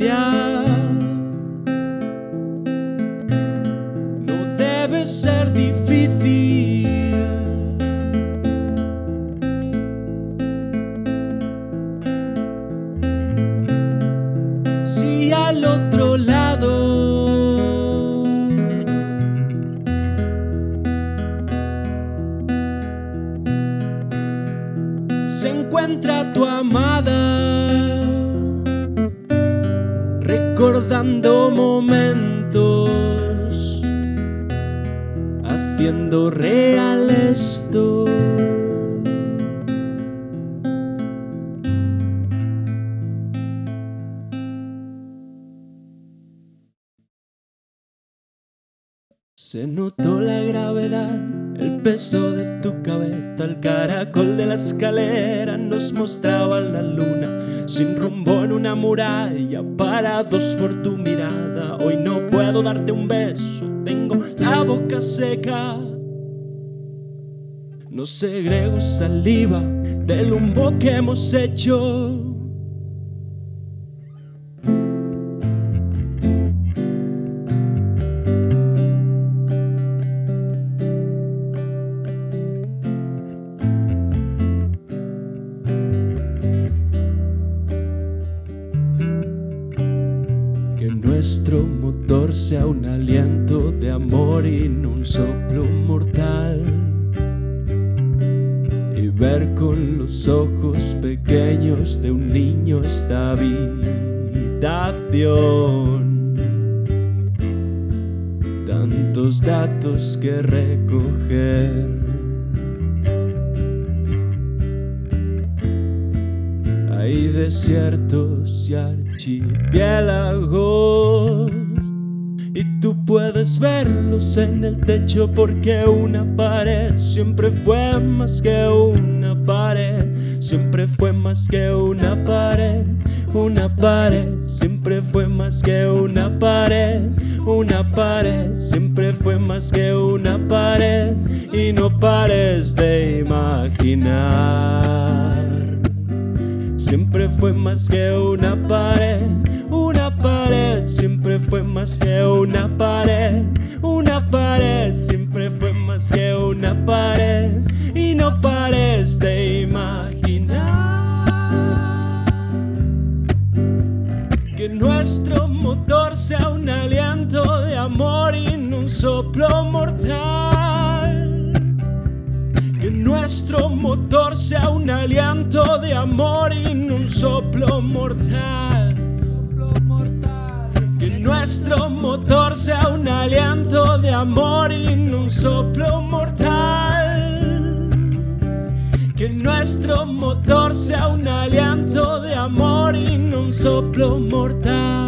distancia. No debe ser difícil. Si al otro lado se encuentra tu amada, recordando momentos, haciendo real esto. Se notó la gravedad, el peso de tu cabeza. El caracol de la escalera nos mostraba la luna, sin rumbo en una muralla, parados por tu mirada. Hoy no puedo darte un beso, tengo la boca seca. No segrego saliva del humo que hemos hecho. Que nuestro motor sea un aliento de amor y no un soplo mortal. Y ver con los ojos pequeños de un niño esta habitación. Tantos datos que recoger. Hay desiertos y archipiélagos, y tú puedes verlos en el techo, porque una pared siempre fue más que una pared. Siempre fue más que una pared. Una pared siempre fue más que una pared. Una pared siempre fue más que una pared. Y no pares de imaginar. Siempre fue más que una pared. Una pared siempre fue más que una pared. Una pared siempre fue más que una pared. Y no pares de imaginar. Que nuestro motor sea un aliento de amor y no un soplo mortal. Que nuestro motor sea un aliento de amor y no un soplo mortal. Que nuestro motor sea un aliento de amor y no un soplo mortal. Que nuestro motor sea un aliento de amor y no un soplo mortal.